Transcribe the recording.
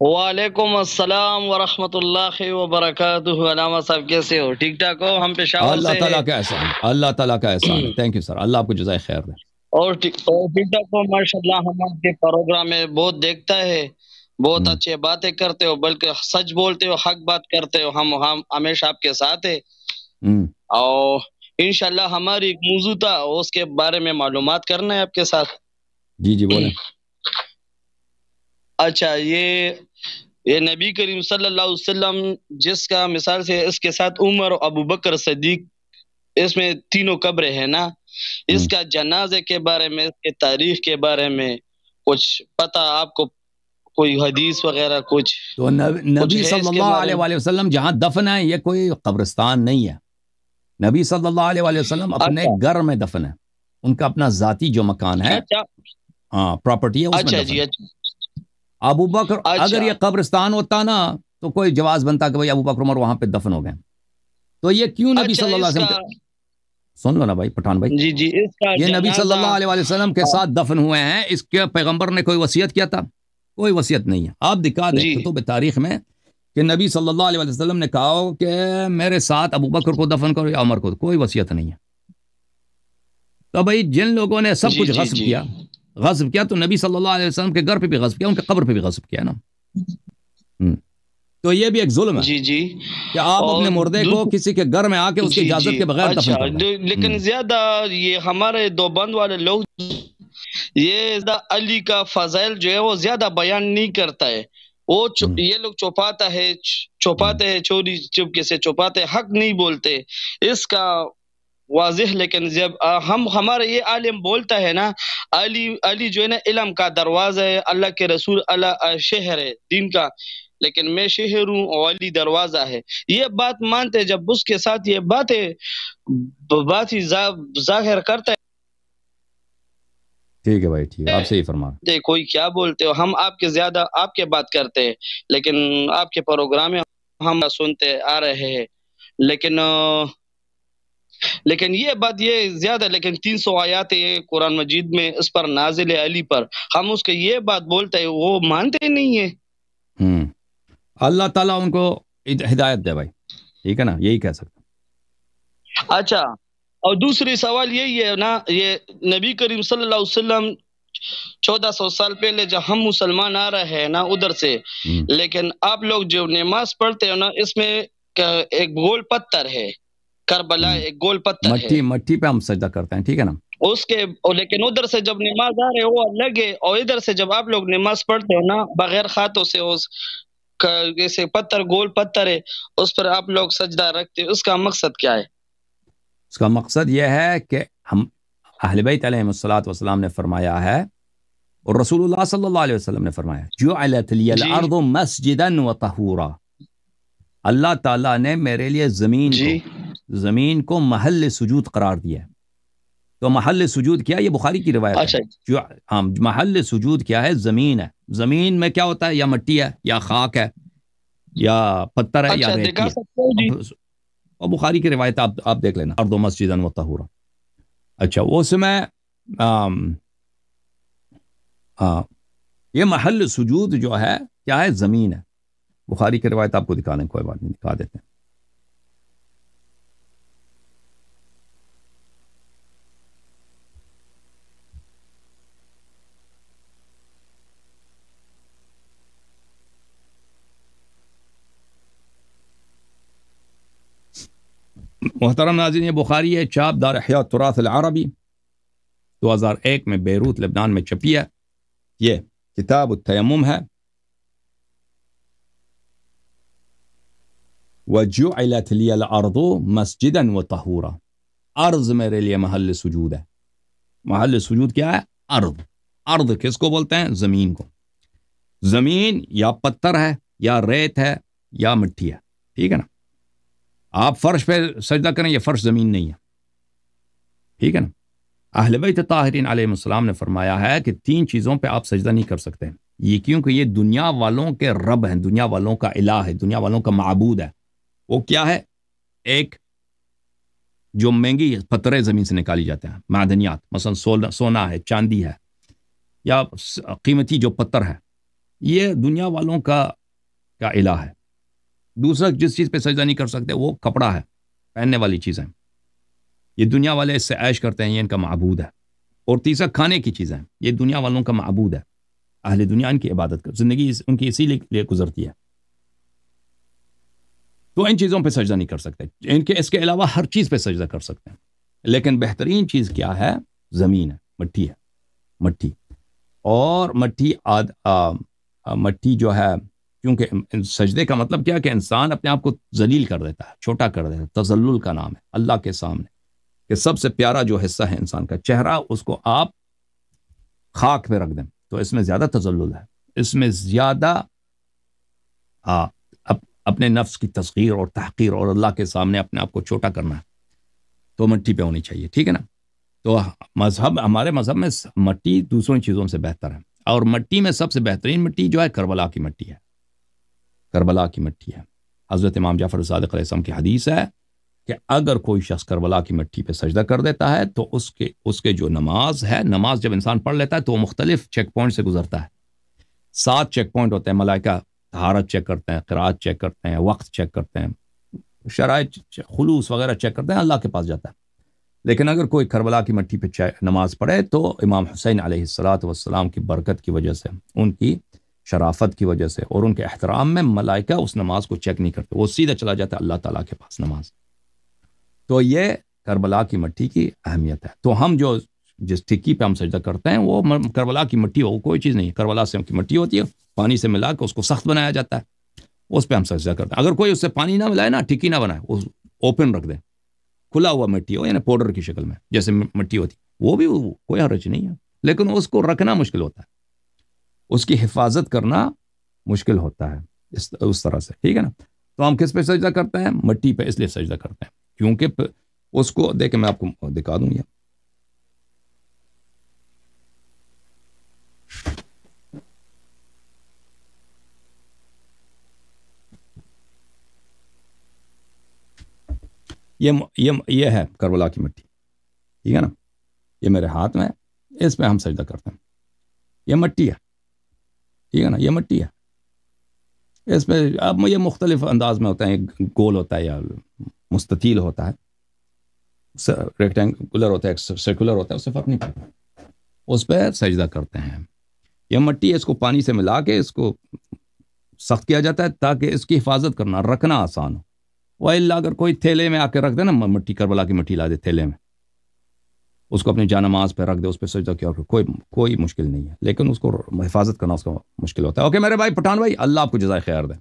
وعلیکم السلام ورحمۃ اللہ وبرکاتہ۔ علامہ صاحب کیسے ہو؟ ٹھیک ٹھاک ہو؟ ہم پشاور اللہ سے تعالیٰ کا احسان، اللہ تعالیٰ کا احسان ہے۔ تھینک یو سر، اللہ آپ کو جزائے خیر دے۔ اور ٹھیک ٹھاک ہو؟ ماشاء اللہ، ہم آپ کے پروگرام میں بہت دیکھتا ہے، بہت اچھے باتیں کرتے ہو، بلکہ سچ بولتے ہو، حق بات کرتے ہو۔ ہم ہمیشہ آپ کے ساتھ ہے، اور انشاءاللہ ہماری ایک موضوع تھا، اس کے بارے میں معلومات کرنا ہے آپ کے ساتھ۔ جی جی بولیں۔ اچھا، یہ نبی کریم صلی اللہ علیہ وسلم جس کا مثال سے اس کے ساتھ عمر، ابو بکر صدیق، اس میں تینوں قبریں ہیں نا، اس کا جنازے کے بارے میں، اس کے تاریخ کے بارے میں کچھ پتہ آپ کو؟ کوئی حدیث وغیرہ کچھ؟ تو نبی صلی اللہ علیہ وآلہ وسلم جہاں دفن ہے یہ کوئی قبرستان نہیں ہے۔ نبی صلی اللہ علیہ وآلہ وسلم اپنے گھر میں دفن ہے، ان کا اپنا ذاتی جو مکان ہے، ہاں پراپرٹی ہے، اس میں دفن ہے۔ ابو بکر اگر یہ قبرستان ہوتا نا تو کوئی جواز بنتا کہ بھائی ابو بکر عمر وہاں پہ دفن ہو گئے، تو یہ کیوں نبی صلی اللہ علیہ وسلم سن لو نا بھائی پٹھان بھائی، جی یہ نبی صلی اللہ علیہ وسلم کے ساتھ دفن ہوئے ہیں، اس کے پیغمبر نے کوئی وصیت کیا تھا؟ کوئی وصیت نہیں ہے۔ آپ دکھا دیں کتب تاریخ میں کہ نبی صلی اللہ علیہ وسلم نے کہا ہو کہ میرے ساتھ ابو بکر کو دفن کرو یا عمر کو، کوئی وصیت نہیں ہے۔ تو بھائی جن لوگوں نے سب کچھ غصب کیا تو نبی صلی اللہ علیہ وسلم کے گھر پہ بھی غصب کیا، ان کے قبر پہ بھی غصب کیا نا، تو یہ بھی ایک ظلم ہے کہ آپ اپنے مردے کو کسی کے گھر میں آ کے اس کی اجازت کے بغیر دفن کر دیں۔ لیکن زیادہ یہ ہمارے دیوبند والے لوگ یہ علی کا فضائل جو ہے وہ زیادہ بیان نہیں کرتا ہے، وہ یہ لوگ چھپاتے ہیں، چوری چپکے سے چھپاتے، حق نہیں بولتے اس کا واضح۔ لیکن جب ہمارے یہ عالم بولتا ہے نا، علی جو ہے نا علم کا دروازہ ہے، اللہ کے رسول اللہ شہر ہے دین کا، لیکن میں شہر ہوں اور علی دروازہ ہے، یہ بات مانتے جب اس کے ساتھ یہ بات ہی ظاہر کرتا ہے۔ ٹھیک ہے بھائی، ٹھیک ہے، آپ صحیح فرما رہے ہیں۔ کوئی کیا بولتے ہو، ہم آپ کے زیادہ آپ کے بات کرتے ہیں، لیکن آپ کے پروگرام میں ہم سنتے آ رہے ہیں، لیکن یہ بات یہ زیادہ، لیکن 300 آیات قرآن مجید میں اس پر نازل ہے علی پر، ہم اس کے یہ بات بولتے ہیں، وہ مانتے نہیں ہیں۔ اللہ تعالیٰ ان کو ہدایت دے بھائی، ٹھیک ہے نا، یہی کہہ سکتا۔ اچھا، اور دوسری سوال یہی ہے نا، یہ نبی کریم صلی اللہ علیہ وسلم 1400 سال پہلے جب ہم مسلمان آ رہے ہیں نا ادھر سے، لیکن آپ لوگ جو نماز پڑھتے ہو نا، اس میں ایک گول پتھر ہے، کربلا ایک گول پتھر ہے، مٹی پہ ہم سجدہ کرتے ہیں، ٹھیک ہے نا، اس کے، لیکن ادھر سے جب نماز آ رہے وہ الگ ہے، اور ادھر سے جب آپ لوگ نماز پڑھتے ہو نا بغیر ہاتھوں سے، اس جیسے پتھر گول پتھر ہے اس پر آپ لوگ سجدہ رکھتے، اس کا مقصد کیا ہے؟ اس کا مقصد یہ ہے کہ ہم اہل بیت علیہ الصلوۃ والسلام نے فرمایا ہے، اور رسول اللہ صلی اللہ علیہ وسلم نے فرمایا، جعلت لی الارض مسجدا وطہورا، اللہ تعالیٰ نے میرے لیے زمین کو محل سجود قرار دیا ہے۔ تو محل سجود کیا؟ یہ بخاری کی روایت ہے۔ جو محل سجود کیا ہے؟ زمین ہے۔ زمین میں کیا ہوتا ہے؟ یا مٹی ہے، یا خاک ہے، یا پتھر ہے، یا ریت ہے۔ اور بخاری کی روایت آپ دیکھ لینا، ارض مسجدا وطہورا۔ اچھا، اس میں یہ محل سجود جو ہے کیا ہے؟ زمین ہے۔ بخاری کی روایت آپ کو دکھا دیں، کوئی بات نہیں، دکھا دیتے ہیں۔ محترم ناظرین، یہ بخاری ہے، چاپ دار احیاء التراث العربی، 2001 میں بیروت لبنان میں چھپی ہے۔ یہ کتاب التیمم ہے۔ وَجُعِلَتْ لِيَ الْأَرْضُ مَسْجِدًا وَطَهُورًا، ارض میرے لیے محل سجود ہے۔ محل سجود کیا ہے؟ ارض کس کو بولتے ہیں؟ زمین کو۔ زمین یا پتھر ہے، یا ریت ہے، یا مٹی ہے، ٹھیک ہے نا۔ آپ فرش پہ سجدہ کریں، یہ فرش زمین نہیں ہے، ٹھیک ہے نا۔ اہل بیت طاہرین علیہ السلام نے فرمایا ہے کہ 3 چیزوں پہ آپ سجدہ نہیں کر سکتے، یہ کیونکہ یہ دنیا والوں کے رب ہیں، دنیا والوں کا الہ ہے، دنیا والوں کا معبود ہے۔ وہ کیا ہے؟ ایک جو مہنگی پتھریں زمین سے نکالی جاتے ہیں، معدنیات، مثلا سونا ہے، چاندی ہے، یا قیمتی جو پتھر ہے، یہ دنیا والوں کا الہ ہے. دوسرا جس چیز پہ سجدہ نہیں کر سکتے وہ کپڑا ہے، پہننے والی چیزیں. یہ دنیا والے اس سے عیش کرتے ہیں، یہ ان کا معبود ہے. اور تیسرا کھانے کی چیزیں، یہ دنیا والوں کا معبود ہے. اہل دنیا ان کی عبادت کر، زندگی ان کی اسی لیے گزرتی ہے. تو ان چیزوں پہ سجدہ نہیں کر سکتے. اس کے علاوہ ہر چیز پہ سجدہ کر سکتے ہیں، لیکن بہترین چیز کیا ہے؟ زمین ہے، مٹی ہے. مٹی اور مٹی جو ہے، کیونکہ سجدے کا مطلب کیا کہ انسان اپنے آپ کو ذلیل کر دیتا ہے، چھوٹا کر دیتا ہے. تذلل کا نام ہے اللہ کے سامنے، کہ سب سے پیارا جو حصہ ہے انسان کا چہرہ، اس کو آپ خاک پہ رکھ دیں تو اس میں زیادہ تذلل ہے. اس میں زیادہ اپنے نفس کی تصغیر اور تحقیر اور اللہ کے سامنے اپنے آپ کو چھوٹا کرنا ہے. تو مٹی پہ ہونی چاہیے، ٹھیک ہے نا. تو ہمارے مذہب میں مٹی دوسروں چیزوں سے بہتر ہے. اور مٹی میں سب سے بہترین مٹی جو ہے کربلا کی مٹی ہے. کربلا کی مٹی ہے. حضرت امام جعفر صادق علیہ السلام کی حدیث ہے کہ اگر کوئی شخص کربلا کی مٹی پہ سجدہ کر دیتا ہے تو اس کے جو نماز ہے، نماز جب انسان پڑھ لیتا ہے تو وہ مختلف چیک پوائنٹ سے گزرتا ہے. 7 چیک پوائنٹ ہوتے ہیں. ملائکہ طہارت چیک کرتے ہیں، قرات چیک کرتے ہیں، وقت چیک کرتے ہیں، شرائط خلوص وغیرہ چیک کرتے ہیں، اللہ کے پاس جاتا ہے. لیکن اگر کوئی کربلا کی مٹی پہ نماز پڑھے تو امام حسین علیہ السلام کی برکت کی وجہ سے، ان کی شرافت کی وجہ سے اور ان کے احترام میں ملائکہ اس نماز کو چیک نہیں کرتے، وہ سیدھا چلا جاتا ہے اللہ تعالیٰ کے پاس نماز. تو یہ کربلا کی مٹی کی اہمیت ہے. تو ہم جس ٹکی پہ ہم سجدہ کرتے ہیں وہ کربلا کی مٹی ہو، کوئی چیز نہیں. کربلا سے کی مٹی ہوتی ہے، پانی سے ملا کے اس کو سخت بنایا جاتا ہے، اس پہ ہم سجدہ کرتے ہیں. اگر کوئی اس سے پانی نہ ملائے نا، ٹکی نہ بنائے، وہ اوپن رکھ دے، کھلا ہوا مٹی ہو، یعنی پاؤڈر کی شکل میں جیسے مٹی ہوتی، وہ بھی کوئی حرج نہیں ہے. لیکن اس کو رکھنا مشکل ہوتا ہے، اس کی حفاظت کرنا مشکل ہوتا ہے اس طرح سے، ٹھیک ہے نا. تو ہم کس پہ سجدہ کرتے ہیں؟ مٹی پہ. اس لیے سجدہ کرتے ہیں کیونکہ اس کو دیکھیں، میں آپ کو دکھا دوں. یہ ہے کربلا کی مٹی، ٹھیک ہے نا. یہ میرے ہاتھ میں، اس پہ ہم سجدہ کرتے ہیں. یہ مٹی ہے، ٹھیک ہے نا. یہ مٹی ہے. اس پہ اب یہ مختلف انداز میں ہوتا ہے، گول ہوتا ہے یا مستطیل ہوتا ہے، ریکٹینگولر ہوتا ہے، سرکولر ہوتا ہے، اس سے فرق نہیں پڑتا. اس پہ سجدہ کرتے ہیں. یہ مٹی ہے، اس کو پانی سے ملا کے اس کو سخت کیا جاتا ہے تاکہ اس کی حفاظت کرنا، رکھنا آسان ہو. وَإِلَّا اگر کوئی تھیلے میں آ کے رکھ دے نا، مٹی کربلا کی مٹی لا دے تھیلے میں، اس کو اپنی جانماز پہ رکھ دے، اس پہ سجدہ کیا، کوئی مشکل نہیں ہے. لیکن اس کو حفاظت کرنا اس کا مشکل ہوتا ہے. اوکے میرے بھائی پٹھان بھائی، اللہ آپ کو جزائے خیر دے.